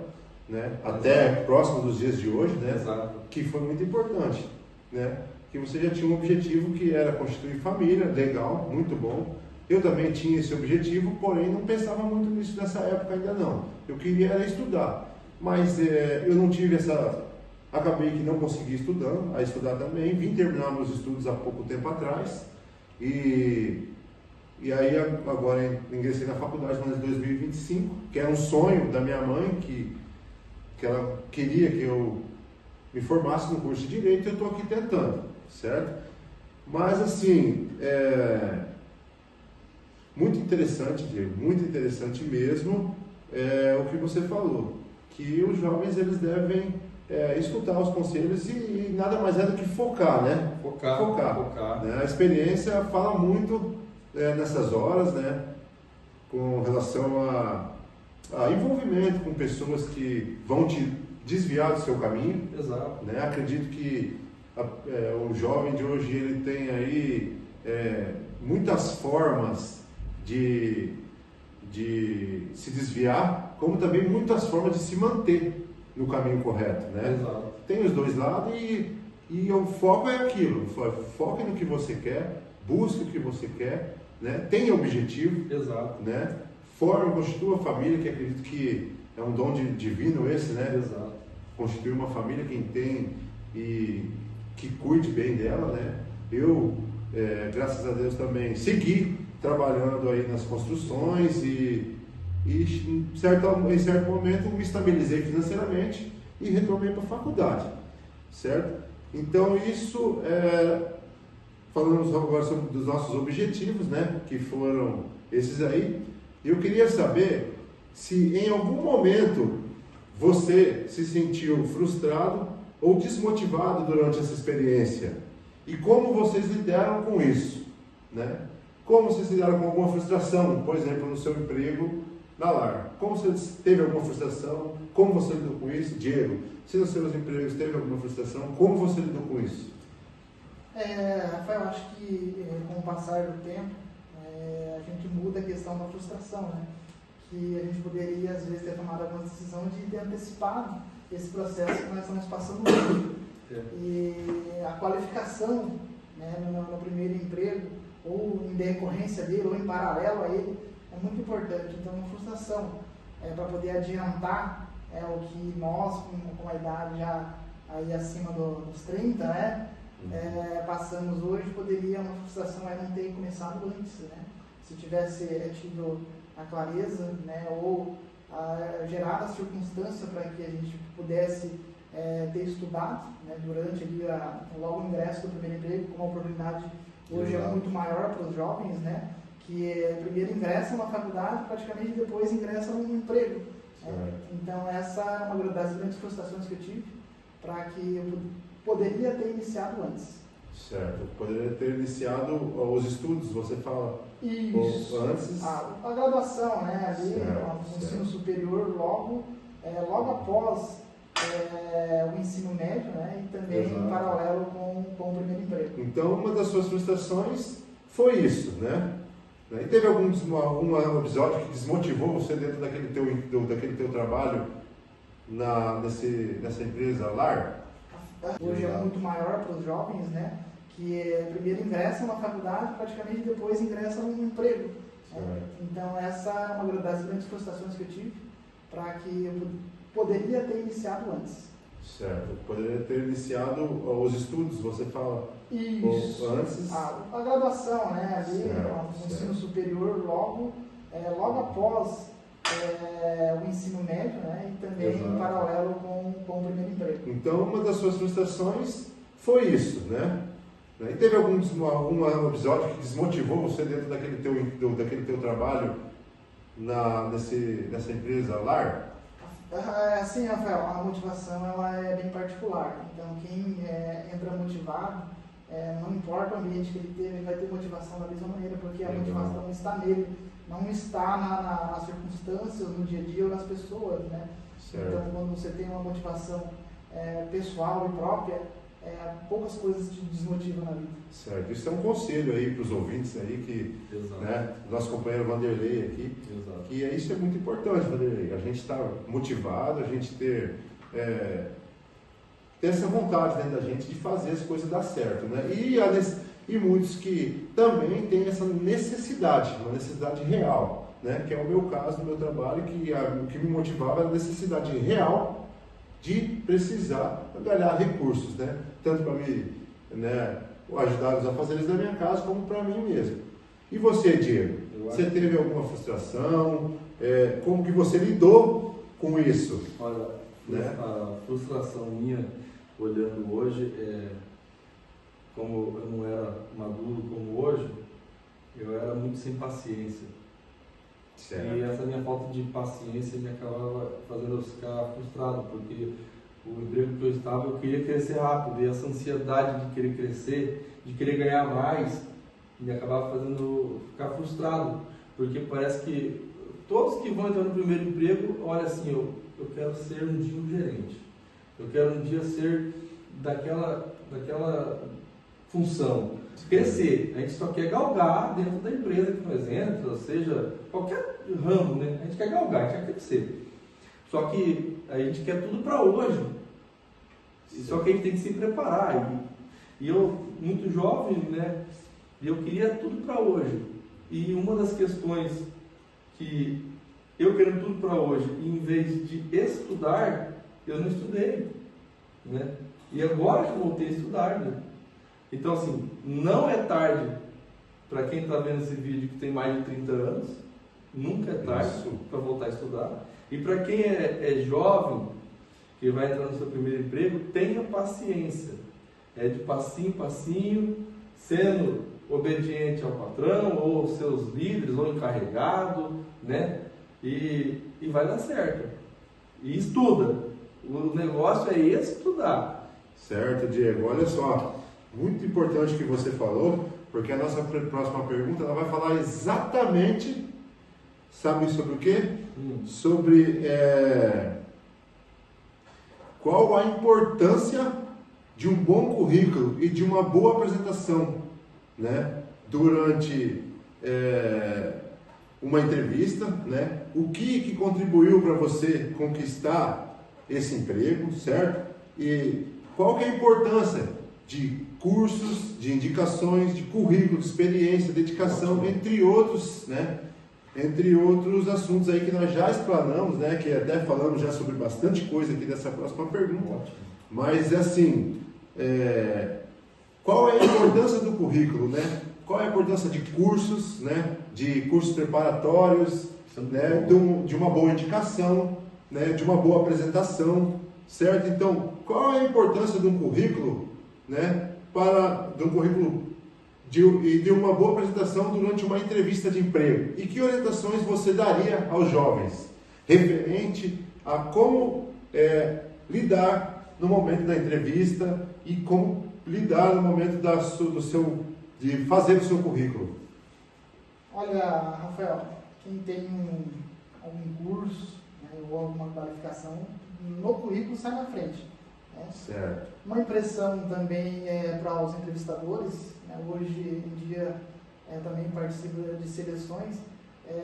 né, até próximo dos dias de hoje, né, Exato. que foi muito importante, né, que você já tinha um objetivo que era constituir família, legal, muito bom. Eu também tinha esse objetivo, porém não pensava muito nisso nessa época ainda não. Eu queria era estudar, mas eu não tive essa... Acabei que não consegui estudar também, vim terminar meus estudos há pouco tempo atrás e aí agora ingressei na faculdade no ano de 2025, que era um sonho da minha mãe, que ela queria que eu me formasse no curso de Direito e eu estou aqui tentando, certo? Mas assim, muito interessante, Diego, muito interessante mesmo o que você falou, que os jovens eles devem escutar os conselhos e nada mais é do que focar, né? Focar. Né? A experiência fala muito nessas horas, né? Com relação a envolvimento com pessoas que vão te desviar do seu caminho. Exato. Né? Acredito que o jovem de hoje ele tem aí muitas formas de se desviar, como também muitas formas de se manter no caminho correto, né? Exato. Tem os dois lados e o foco é aquilo, foque no que você quer, busque o que você quer, né? Tenha objetivo, Exato. né? Forme, constitua a família, que acredito que é um dom divino esse, né? Exato. Constituir uma família, quem tem e que cuide bem dela, né? Eu, graças a Deus também, segui trabalhando aí nas construções e em certo momento me estabilizei financeiramente e retornei para a faculdade, certo? Então isso, falamos agora sobre dos nossos objetivos, né? Que foram esses aí. Eu queria saber se em algum momento você se sentiu frustrado ou desmotivado durante essa experiência e como vocês lidaram com isso, né? Como vocês lidaram com alguma frustração, por exemplo, no seu emprego na LAR? Como você teve alguma frustração? Como você lidou com isso? Diego, se nos seus empregos teve alguma frustração, como você lidou com isso? Rafael, eu acho que com o passar do tempo, a gente muda a questão da frustração, né? Que a gente poderia, às vezes, ter tomado alguma decisão de ter antecipado esse processo que nós estamos passando hoje. E a qualificação, né, no primeiro emprego, ou em decorrência dele, ou em paralelo a ele, é muito importante. Então, uma frustração para poder adiantar o que nós, com a idade já aí acima dos 30, né, passamos hoje, poderia uma frustração não ter começado antes, né? Se tivesse tido a clareza, né, ou gerado a circunstância para que a gente pudesse ter estudado, né, durante ali logo o ingresso do primeiro emprego, como a oportunidade hoje é muito maior para os jovens, né? Que primeiro ingressam na faculdade, praticamente depois ingressam no emprego. Né? Então essa é uma das grandes frustrações que eu tive, para que eu poderia ter iniciado antes. Certo, poderia ter iniciado os estudos, você fala? Isso. Antes? A graduação, né? Ali, o ensino superior logo após o ensino médio, né? E também em paralelo com o primeiro emprego. Então uma das suas frustrações foi isso, né? E teve algum episódio que desmotivou você dentro daquele teu trabalho nessa empresa LAR? Hoje é muito maior para os jovens, né? Que primeiro ingressam na faculdade, praticamente depois ingressam no emprego. Né? Então essa é uma das grandes frustrações que eu tive, para que eu poderia ter iniciado antes. Certo, poderia ter iniciado os estudos, você fala? Isso. Antes? A graduação, né? Ali, o ensino superior logo após o ensino médio, né? E também em paralelo com o primeiro emprego. Então uma das suas frustrações foi isso, né? E teve algum episódio que desmotivou você dentro daquele teu trabalho nessa empresa LAR? Assim, Rafael, a motivação ela é bem particular. Então quem entra motivado, não importa o ambiente que ele teve, ele vai ter motivação da mesma maneira, porque a motivação está nele, não está nas circunstâncias, no dia a dia ou nas pessoas, né? Certo. Então quando você tem uma motivação pessoal e própria, poucas coisas te desmotivam na vida. Certo. Isso é um conselho aí para os ouvintes aí, que, né, nosso companheiro Vanderlei aqui, que isso é muito importante, Vanderlei. A gente está motivado, a gente ter essa vontade dentro da gente de fazer as coisas dar certo, né? E muitos que também têm essa necessidade, uma necessidade real, né? Que é o meu caso, no meu trabalho, que o que me motivava era a necessidade real de precisar ganhar recursos, né? Tanto para me, né, ajudar os afazeres da minha casa, como para mim mesmo. E você, Diego? Você teve alguma frustração? Como que você lidou com isso? Olha, né? A frustração minha, olhando hoje, como eu não era maduro como hoje, eu era muito sem paciência. Certo. E essa minha falta de paciência me acabava fazendo eu ficar frustrado, porque o emprego que eu estava, eu queria crescer rápido, e essa ansiedade de querer crescer, de querer ganhar mais, me acabava fazendo eu ficar frustrado, porque parece que todos que vão entrar no primeiro emprego, olha assim, eu quero ser um dia um gerente, eu quero um dia ser daquela função, crescer. A gente só quer galgar dentro da empresa que nós entramos, seja qualquer ramo, né? A gente quer galgar, a gente quer crescer. Só que a gente quer tudo para hoje. Só que a gente tem que se preparar. E eu, muito jovem, né? Eu queria tudo para hoje. E uma das questões que eu quero tudo para hoje, em vez de estudar, eu não estudei, né? E agora que eu voltei a estudar, né? Então, assim, não é tarde para quem está vendo esse vídeo que tem mais de 30 anos, nunca é tarde para voltar a estudar. E para quem é jovem, que vai entrar no seu primeiro emprego, tenha paciência. É de passinho em passinho, sendo obediente ao patrão, ou aos seus líderes, ou encarregado, né? E vai dar certo. E estuda. O negócio é estudar. Certo, Diego. Olha só, muito importante o que você falou, porque a nossa próxima pergunta ela vai falar exatamente, sabe sobre o quê? Sobre qual a importância de um bom currículo e de uma boa apresentação, né? Durante uma entrevista, né? O que contribuiu para você conquistar esse emprego, certo? E qual que é a importância de cursos, de indicações, de currículo, de experiência, dedicação, entre outros, né? Entre outros assuntos aí que nós já explanamos, né? Que até falamos já sobre bastante coisa aqui dessa próxima pergunta. Mas assim, qual é a importância do currículo, né? Qual é a importância de cursos, né? De cursos preparatórios, né? De uma boa indicação, né? De uma boa apresentação, certo? Então, qual é a importância de um currículo, né? De um currículo e de uma boa apresentação durante uma entrevista de emprego? E que orientações você daria aos jovens referente a como lidar no momento da entrevista e como lidar no momento de fazer o seu currículo? Olha, Rafael, quem tem algum curso, né, ou alguma qualificação, no currículo sai na frente. Né? Certo. Uma impressão também para os entrevistadores, né, hoje em dia também participo de seleções,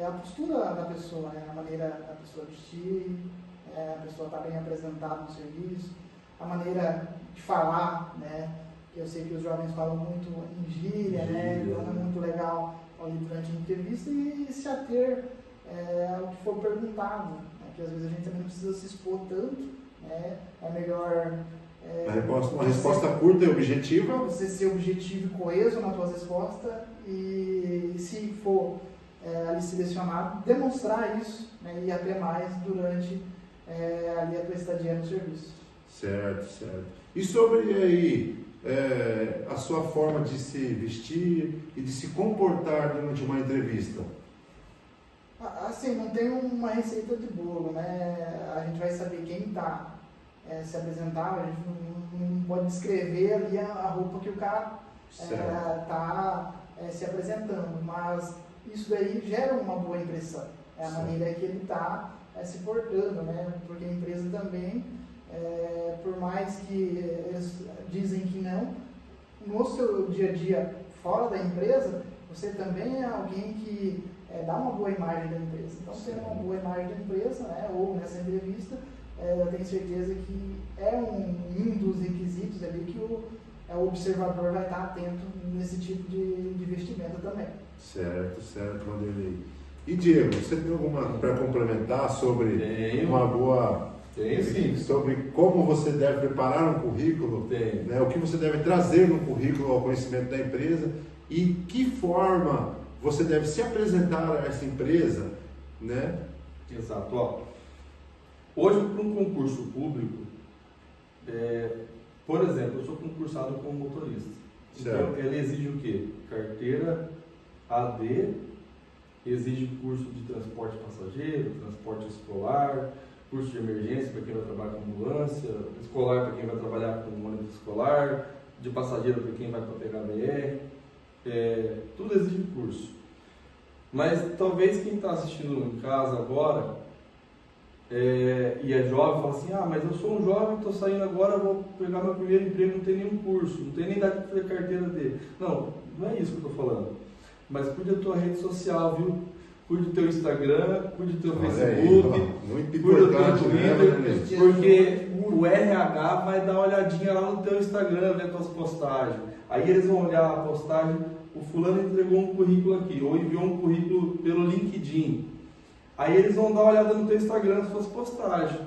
a postura da pessoa, né, a maneira da pessoa vestir, a pessoa estar bem apresentada no serviço, a maneira de falar, né? Eu sei que os jovens falam muito em gíria, né? Então é muito legal ali durante a entrevista e se ater ao que for perguntado, né? Que às vezes a gente também não precisa se expor tanto, né? É melhor uma resposta curta e objetiva. Você ser objetivo e coeso nas suas respostas e se for ali selecionado, demonstrar isso, né? E até mais durante ali a tua estadia no serviço. Certo, certo. E sobre aí a sua forma de se vestir e de se comportar durante uma entrevista? Assim, não tem uma receita de bolo, né? A gente vai saber quem está se apresentar, a gente não pode descrever ali a roupa que o cara está se apresentando, mas isso daí gera uma boa impressão, a maneira que ele está se portando, né? Porque a empresa também por mais que eles dizem que não, no seu dia a dia fora da empresa, você também é alguém que dá uma boa imagem da empresa. Então, tendo uma boa imagem da empresa, né, ou nessa entrevista, eu tenho certeza que é um dos requisitos ali que o observador vai estar atento nesse tipo de investimento também. Certo, Vanderlei. E Diego, você tem alguma para complementar sobre uma boa... Tenho sim. Sobre como você deve preparar um currículo, né, o que você deve trazer no currículo ao conhecimento da empresa e que forma você deve se apresentar a essa empresa, né? Exato. Ó, hoje, para um concurso público, por exemplo, eu sou concursado como motorista. Certo. Então, ele exige o quê? Carteira AD, exige curso de transporte passageiro, transporte escolar, curso de emergência para quem vai trabalhar com ambulância, escolar para quem vai trabalhar com ônibus escolar, de passageiro para quem vai para pegar BR, tudo exige curso. Mas talvez quem está assistindo em casa agora e é jovem, fala assim, mas eu sou um jovem, estou saindo agora, vou pegar meu primeiro emprego, não tem nenhum curso, não tem nem idade para fazer carteira dele. Não é isso que eu estou falando. Mas cuide da tua rede social, viu? Cuide do teu Instagram, cuide do teu Facebook, muito cuide do teu importante, Twitter, né? porque o RH vai dar uma olhadinha lá no teu Instagram, ver tuas postagens. Aí eles vão olhar a postagem, o fulano entregou um currículo aqui, ou enviou um currículo pelo LinkedIn. Aí eles vão dar uma olhada no teu Instagram, nas suas postagens.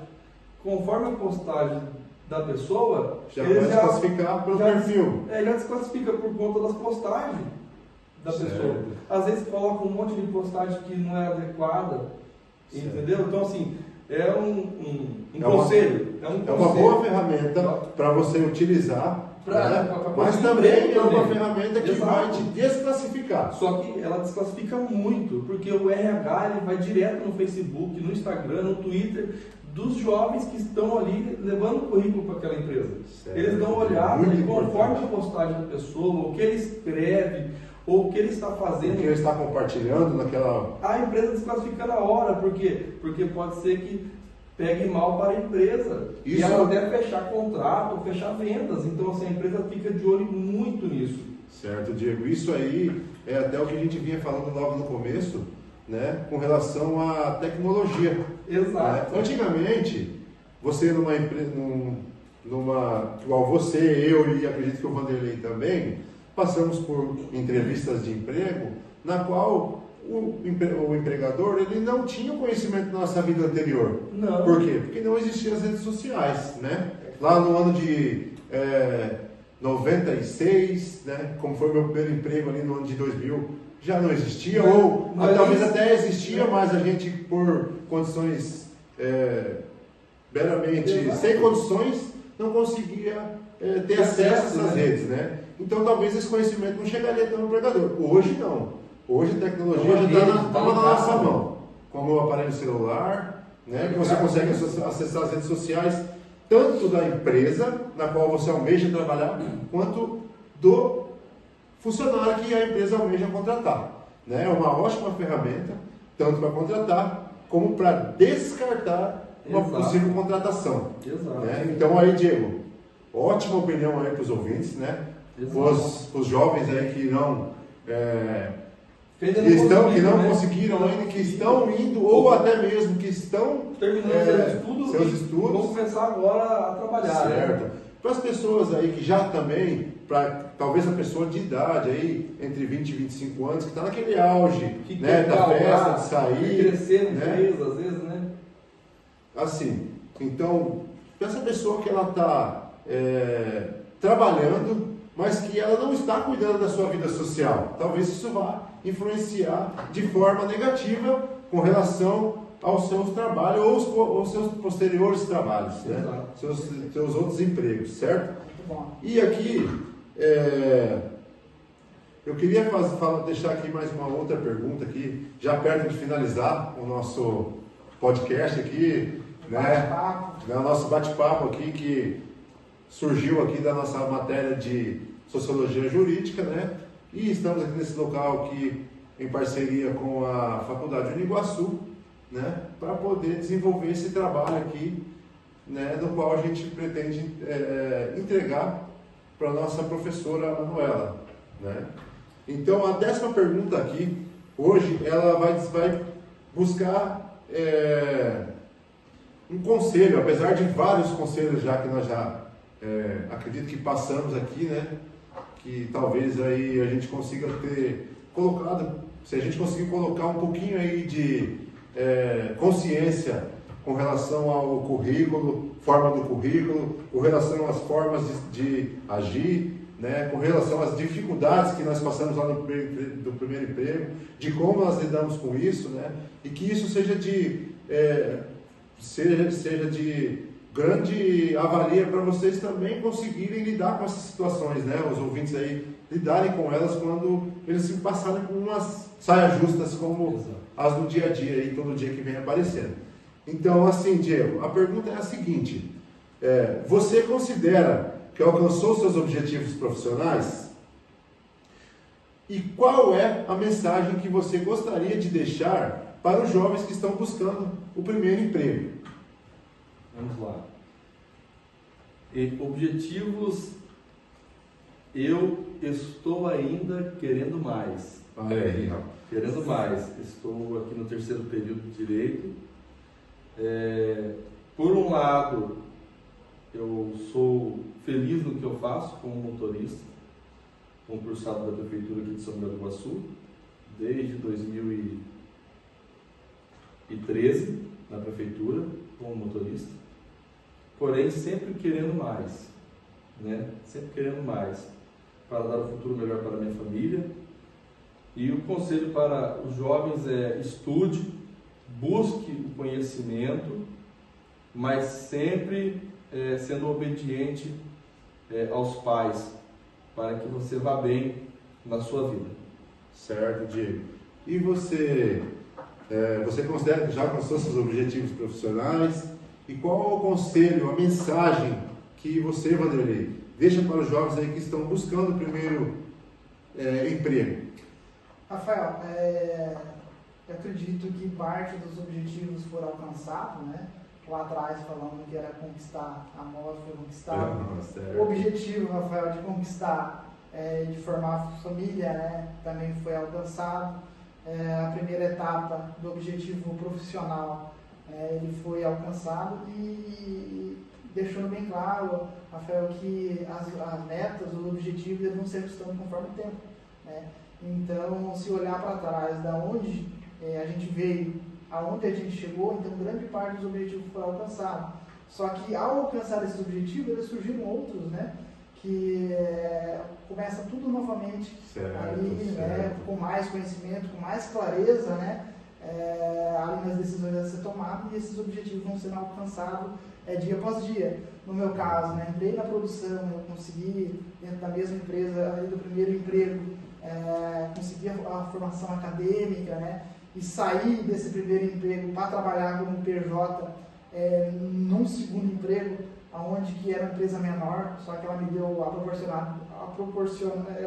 Conforme a postagem da pessoa, já vai desclassificar pelo perfil. Já desclassifica por conta das postagens da pessoa. Às vezes coloca um monte de postagem que não é adequada, entendeu? Então, assim, é um conselho. É uma boa ferramenta para você utilizar, mas também é uma ferramenta que vai te desclassificar. Só que ela desclassifica muito, porque o RH ele vai direto no Facebook, no Instagram, no Twitter, dos jovens que estão ali levando o currículo para aquela empresa. Eles dão uma olhada e conforme a postagem da pessoa, o que ele escreve, ou o que ele está fazendo, o que ele está compartilhando naquela... A empresa desclassifica na hora, por quê? Porque pode ser que pegue mal para a empresa. Isso... E ela deve fechar contrato, ou fechar vendas. Então, assim, a empresa fica de olho muito nisso. Certo, Diego. Isso aí é até o que a gente vinha falando logo no começo, né? Com relação à tecnologia. Exato. Antigamente, você igual você, eu e acredito que o Vanderlei também, passamos por entrevistas de emprego, na qual o empregador ele não tinha conhecimento da nossa vida anterior. Não. Por quê? Porque não existiam as redes sociais, né? Lá no ano de 96, né? Como foi meu primeiro emprego ali no ano de 2000, já não existia, talvez até existia, mas a gente, por condições meramente sem condições, não conseguia ter acesso a essas redes, né? Então talvez esse conhecimento não chegaria tão no empregador. Hoje não. Hoje a tecnologia já está na nossa mão. Como o aparelho celular, né? Que você consegue acessar as redes sociais, tanto da empresa na qual você almeja trabalhar, quanto do funcionário que a empresa almeja contratar. Né? É uma ótima ferramenta, tanto para contratar, como para descartar uma possível contratação. Né? Então aí, Diego, ótima opinião aí para os ouvintes, né? Os jovens aí que não conseguiram ainda, que estão indo, ou até mesmo que estão terminando seus estudos. Vão começar agora a trabalhar. Certo. Né? Para as pessoas aí que já também, talvez a pessoa de idade aí, entre 20 e 25 anos, que está naquele auge, né, da festa, de sair. Crescer no né? mês, às vezes, né? Assim, então, essa pessoa que ela está trabalhando, mas que ela não está cuidando da sua vida social. Talvez isso vá influenciar de forma negativa com relação aos seus trabalhos ou aos seus posteriores trabalhos, né? Seus outros empregos, certo? Muito bom. E aqui, eu queria deixar aqui mais uma outra pergunta aqui, já perto de finalizar o nosso podcast aqui, né? O nosso bate-papo aqui que surgiu aqui da nossa matéria de Sociologia Jurídica, né? E estamos aqui nesse local aqui em parceria com a Faculdade Uniguaçu, né? Para poder desenvolver esse trabalho aqui né, do qual a gente pretende entregar para a nossa professora Manuela, né? Então, a 10ª pergunta aqui, hoje, ela vai buscar um conselho, apesar de vários conselhos já que nós acredito que passamos aqui, né? Que talvez aí a gente consiga ter colocado, se a gente conseguir colocar um pouquinho aí de consciência com relação ao currículo, forma do currículo, com relação às formas de agir, né, com relação às dificuldades que nós passamos lá do primeiro emprego, de como nós lidamos com isso, né, e que isso seja de grande avalia para vocês também conseguirem lidar com essas situações, né, os ouvintes aí lidarem com elas quando eles se passarem com umas saias justas como as do dia a dia aí, todo dia que vem aparecendo. Então, assim, Diego, a pergunta é a seguinte: você considera que alcançou seus objetivos profissionais? E qual é a mensagem que você gostaria de deixar para os jovens que estão buscando o primeiro emprego? Vamos lá. Objetivos, eu estou ainda querendo mais. Olha aí, rapaz. Querendo mais. Estou aqui no 3º período de Direito. Por um lado, eu sou feliz no que eu faço como motorista, concursado da Prefeitura aqui de São Miguel do Iguaçu, desde 2013, na Prefeitura, como motorista, porém sempre querendo mais, né? Sempre querendo mais, para dar um futuro melhor para a minha família. E o conselho para os jovens é: estude, busque o conhecimento, mas sempre sendo obediente aos pais, para que você vá bem na sua vida. Certo, Diego. E você considera que já alcançou seus objetivos profissionais? E qual é o conselho, a mensagem que você, Vanderlei, deixa para os jovens aí que estão buscando o primeiro emprego? Rafael, eu acredito que parte dos objetivos foram alcançados, né? Lá atrás falando que era conquistar a moto, foi conquistado. O objetivo, Rafael, de conquistar, de formar família, né? Também foi alcançado. A primeira etapa do objetivo profissional, ele foi alcançado, e deixando bem claro, Rafael, que as metas, os objetivos, eles não sempre estão conforme o tempo, né? Então, se olhar para trás da onde a gente veio, aonde a gente chegou, então grande parte dos objetivos foram alcançados. Só que ao alcançar esses objetivos, eles surgiram outros, né? Que começa tudo novamente ali, certo. Né? Com mais conhecimento, com mais clareza, né? Ali nas decisões a ser tomadas, e esses objetivos vão sendo alcançados dia após dia. No meu caso, né? Entrei na produção, eu consegui, dentro da mesma empresa, ali do primeiro emprego, consegui a formação acadêmica, né? E sair desse primeiro emprego para trabalhar como PJ num segundo emprego, onde que era uma empresa menor, só que ela me deu ela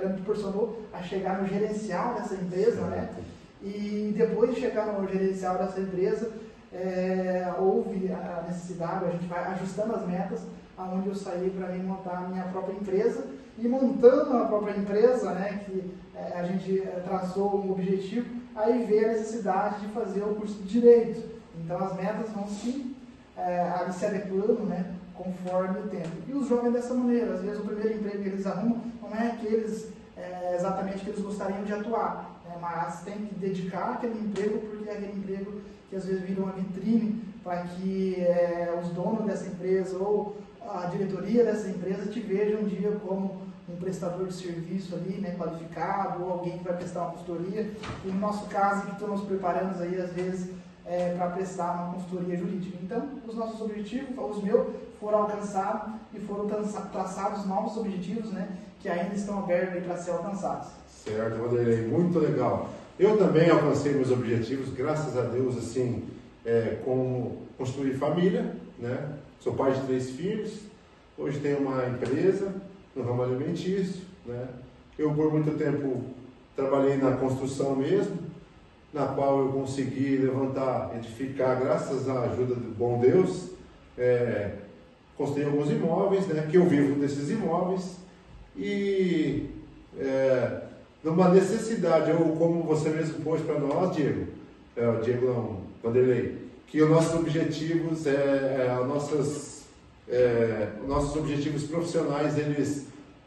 me proporcionou a chegar no gerencial dessa empresa, né? E depois de chegar no gerencial dessa empresa, houve a necessidade, a gente vai ajustando as metas, aonde eu saí para mim montar a minha própria empresa, e montando a própria empresa, né, que a gente traçou um objetivo, aí veio a necessidade de fazer o curso de Direito. Então as metas vão se adequando, né, conforme o tempo. E os jovens dessa maneira, às vezes o primeiro emprego que eles arrumam não é aqueles exatamente que eles gostariam de atuar, mas tem que dedicar aquele emprego, porque é aquele emprego que às vezes vira uma vitrine para que os donos dessa empresa ou a diretoria dessa empresa te vejam um dia como um prestador de serviço ali, né, qualificado, ou alguém que vai prestar uma consultoria. E no nosso caso, que estamos preparando aí, às vezes, para prestar uma consultoria jurídica. Então, os nossos objetivos, os meus, foram alcançados, e foram traçados novos objetivos, né, que ainda estão abertos para ser alcançados. Certo, Vanderlei, muito legal. Eu também alcancei meus objetivos, graças a Deus, assim, como construir família, né? Sou pai de 3 filhos, hoje tenho uma empresa no ramo alimentício, né? Eu por muito tempo trabalhei na construção mesmo, na qual eu consegui levantar, edificar, graças à ajuda do bom Deus, construí alguns imóveis, né, que eu vivo desses imóveis, e numa necessidade, ou como você mesmo pôs para nós, Diego, Diego não, Vanderlei, que os nossos objetivos, nossos objetivos profissionais,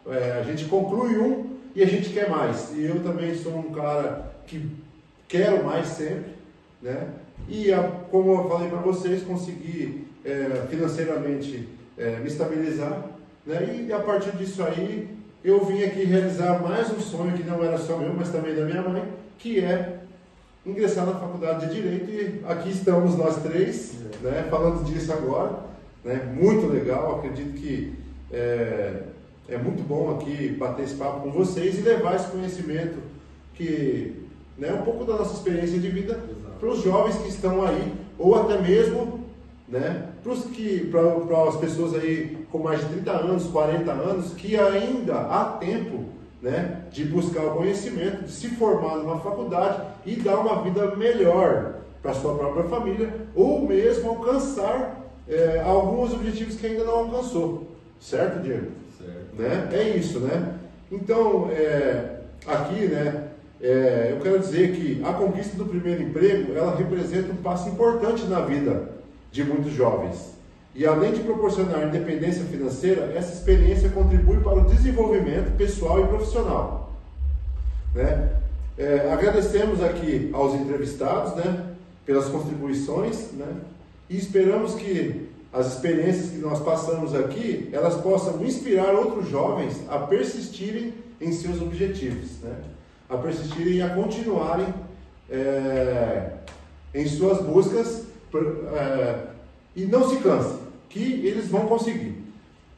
a gente conclui um e a gente quer mais. E eu também sou um cara que quero mais sempre, né? E como eu falei para vocês, consegui financeiramente me estabilizar, né? E a partir disso aí, eu vim aqui realizar mais um sonho que não era só meu, mas também da minha mãe, que é ingressar na faculdade de Direito, e aqui estamos nós três, né, falando disso agora, né, muito legal. Acredito que é muito bom aqui bater esse papo com vocês e levar esse conhecimento, que, né, um pouco da nossa experiência de vida para os jovens que estão aí, ou até mesmo, né, para as pessoas aí com mais de 30 anos, 40 anos, que ainda há tempo, né, de buscar o conhecimento, de se formar numa faculdade e dar uma vida melhor para a sua própria família, ou mesmo alcançar alguns objetivos que ainda não alcançou. Certo, Diego? Certo. Né? É isso, né? Então, aqui, né, eu quero dizer que a conquista do primeiro emprego, ela representa um passo importante na vida de muitos jovens. E além de proporcionar independência financeira, essa experiência contribui para o desenvolvimento pessoal e profissional, né? Agradecemos aqui aos entrevistados, né, pelas contribuições, né, e esperamos que as experiências que nós passamos aqui, elas possam inspirar outros jovens a persistirem em seus objetivos, né, a persistirem e a continuarem em suas buscas, e não se cansem, que eles vão conseguir.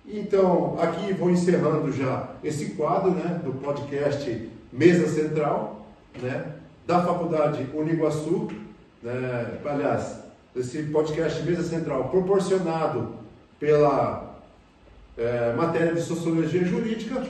Então, aqui vou encerrando já esse quadro, né, do podcast Mesa Central, né, da Faculdade Uniguaçu, né, aliás, esse podcast Mesa Central proporcionado pela matéria de Sociologia Jurídica,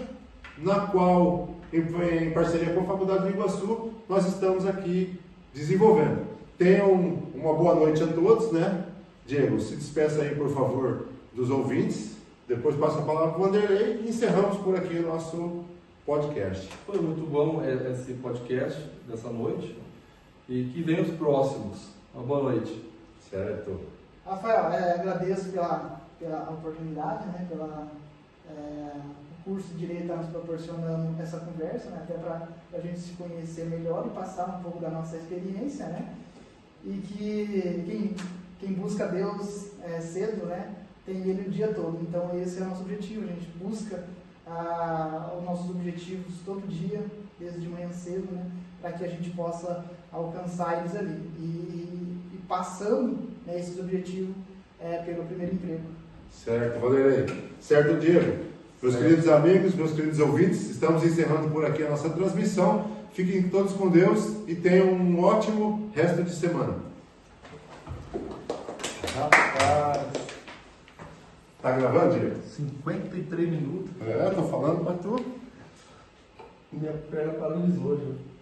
na qual, em parceria com a Faculdade Uniguaçu, nós estamos aqui desenvolvendo. Tenham uma boa noite a todos, né? Diego, se despeça aí, por favor, dos ouvintes. Depois passa a palavra para o Vanderlei e encerramos por aqui o nosso podcast. Foi muito bom esse podcast dessa noite, e que venham os próximos. Uma boa noite. Certo. Rafael, agradeço pela oportunidade, né, o curso de Direito está nos proporcionando essa conversa, né, até para a gente se conhecer melhor e passar um pouco da nossa experiência, né, e que quem busca Deus cedo, né, tem Ele o dia todo. Então esse é o nosso objetivo, a gente busca os nossos objetivos todo dia, desde de manhã cedo, né, para que a gente possa alcançar eles ali. E passando, né, esses objetivos pelo primeiro emprego. Certo, Vanderlei. Certo, Diego. Meus queridos amigos, meus queridos ouvintes, estamos encerrando por aqui a nossa transmissão. Fiquem todos com Deus e tenham um ótimo resto de semana. Rapaz, Tá gravando, Diego? 53 minutos. Tô falando, mas tu... Minha perna paralisou já.